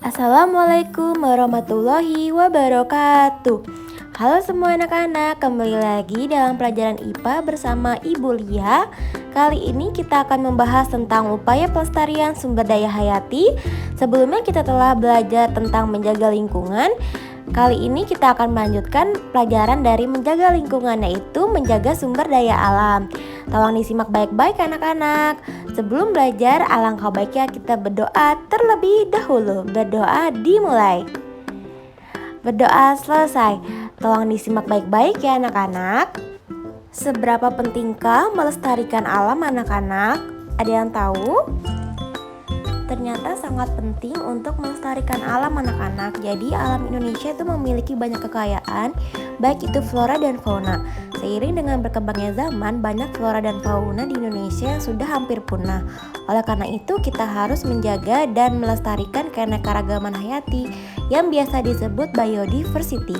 Assalamualaikum warahmatullahi wabarakatuh. Halo semua anak-anak, kembali lagi dalam pelajaran IPA bersama Ibu Lia. Kali ini kita akan membahas tentang upaya pelestarian sumber daya hayati. Sebelumnya kita telah belajar tentang menjaga lingkungan. Kali ini kita akan melanjutkan pelajaran dari menjaga lingkungan, yaitu menjaga sumber daya alam. Tolong disimak baik-baik anak-anak. Sebelum belajar, alangkah baiknya kita berdoa terlebih dahulu. Berdoa dimulai. Berdoa selesai. Tolong disimak baik-baik ya anak-anak. Seberapa pentingkah melestarikan alam anak-anak? Ada yang tahu? Ternyata sangat penting untuk melestarikan alam anak-anak. Jadi alam Indonesia itu memiliki banyak kekayaan, baik itu flora dan fauna. Seiring dengan berkembangnya zaman, banyak flora dan fauna di Indonesia yang sudah hampir punah. Oleh karena itu, kita harus menjaga dan melestarikan keanekaragaman hayati yang biasa disebut biodiversity.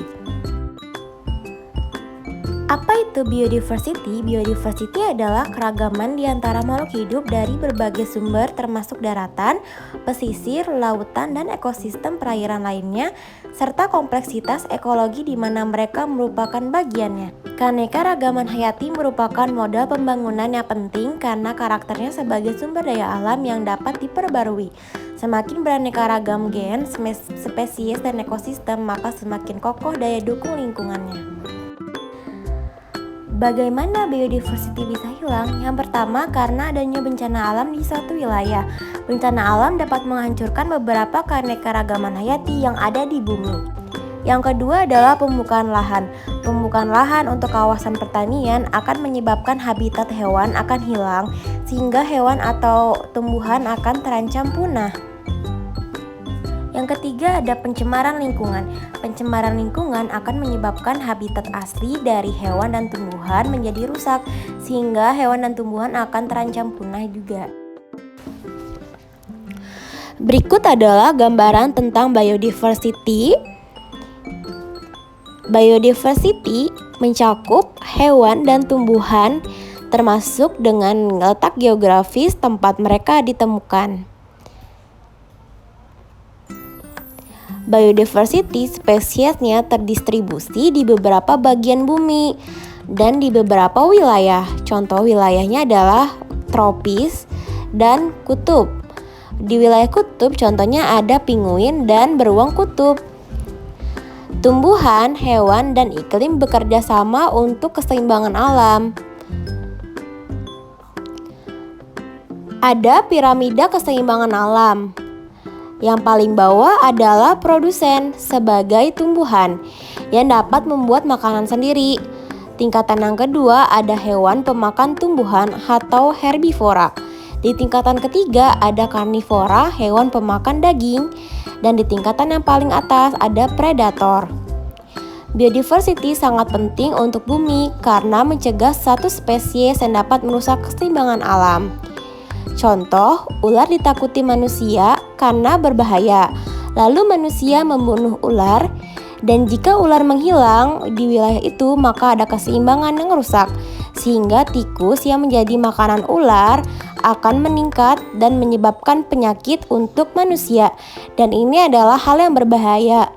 Apa itu biodiversity? Biodiversity adalah keragaman di antara makhluk hidup dari berbagai sumber termasuk daratan, pesisir, lautan, dan ekosistem perairan lainnya, serta kompleksitas ekologi di mana mereka merupakan bagiannya. Keanekaragaman hayati merupakan modal pembangunan yang penting karena karakternya sebagai sumber daya alam yang dapat diperbarui. Semakin beraneka ragam gen, spesies, dan ekosistem, maka semakin kokoh daya dukung lingkungannya. Bagaimana biodiversity bisa hilang? Yang pertama, karena adanya bencana alam di suatu wilayah. Bencana alam dapat menghancurkan beberapa keanekaragaman hayati yang ada di bumi. Yang kedua adalah pembukaan lahan. Pembukaan lahan untuk kawasan pertanian akan menyebabkan habitat hewan akan hilang, sehingga hewan atau tumbuhan akan terancam punah. Yang ketiga ada pencemaran lingkungan. Pencemaran lingkungan akan menyebabkan habitat asli dari hewan dan tumbuhan menjadi rusak, sehingga hewan dan tumbuhan akan terancam punah juga. Berikut adalah gambaran tentang biodiversity. Biodiversity mencakup hewan dan tumbuhan termasuk dengan letak geografis tempat mereka ditemukan. Biodiversity spesiesnya terdistribusi di beberapa bagian bumi dan di beberapa wilayah. Contoh wilayahnya adalah tropis dan kutub. Di wilayah kutub contohnya ada penguin dan beruang kutub. Tumbuhan, hewan, dan iklim bekerja sama untuk keseimbangan alam. Ada piramida keseimbangan alam. Yang paling bawah adalah produsen sebagai tumbuhan yang dapat membuat makanan sendiri. Tingkatan yang kedua ada hewan pemakan tumbuhan atau herbivora. Di tingkatan ketiga ada karnivora, hewan pemakan daging. Dan di tingkatan yang paling atas ada predator. Biodiversity sangat penting untuk bumi karena mencegah satu spesies yang dapat merusak keseimbangan alam. Contoh, ular ditakuti manusia karena berbahaya. Lalu manusia membunuh ular, dan jika ular menghilang di wilayah itu, maka ada keseimbangan yang rusak, sehingga tikus yang menjadi makanan ular akan meningkat dan menyebabkan penyakit untuk manusia. Dan ini adalah hal yang berbahaya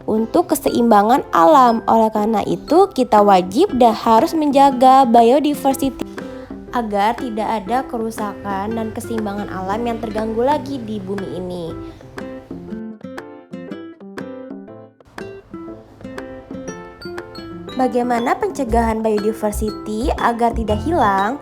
untuk keseimbangan alam. Oleh karena itu, kita wajib dan harus menjaga biodiversity agar tidak ada kerusakan dan keseimbangan alam yang terganggu lagi di bumi ini. Bagaimana pencegahan biodiversity agar tidak hilang?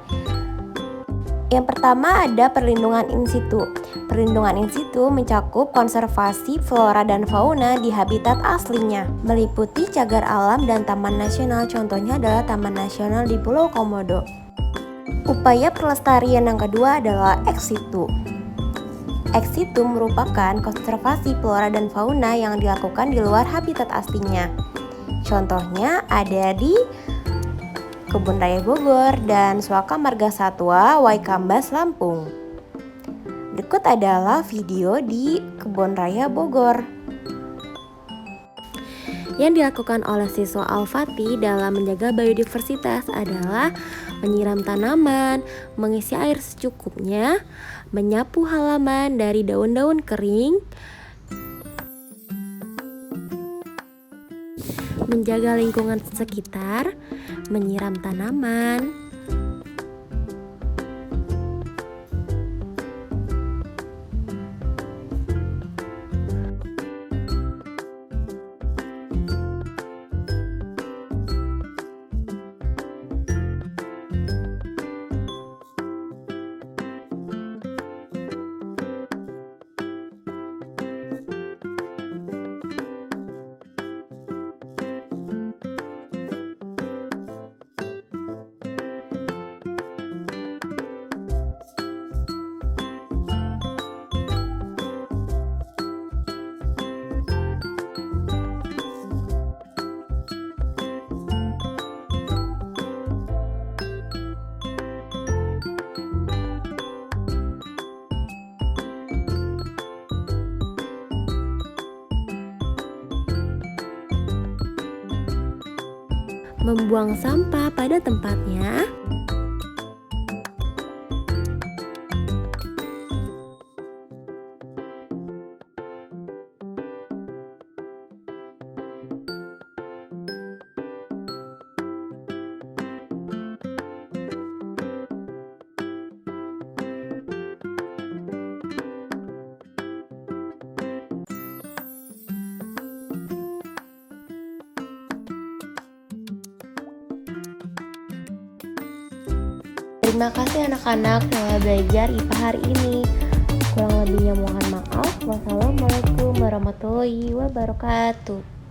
Yang pertama ada perlindungan in situ. Perlindungan in situ mencakup konservasi flora dan fauna di habitat aslinya, meliputi cagar alam dan taman nasional. Contohnya adalah Taman Nasional di Pulau Komodo. Upaya pelestarian yang kedua adalah ex situ. Ex situ merupakan konservasi flora dan fauna yang dilakukan di luar habitat aslinya. Contohnya ada di Kebun Raya Bogor dan Suaka Marga Satwa Waikambas Lampung. Berikut adalah video di Kebun Raya Bogor. Yang dilakukan oleh siswa Al-Fatih dalam menjaga biodiversitas adalah menyiram tanaman, mengisi air secukupnya, menyapu halaman dari daun-daun kering, menjaga lingkungan sekitar, menyiram tanaman, membuang sampah pada tempatnya, Terima kasih anak-anak telah belajar IPA hari ini. Kurang lebihnya mohon maaf. Wassalamualaikum warahmatullahi wabarakatuh.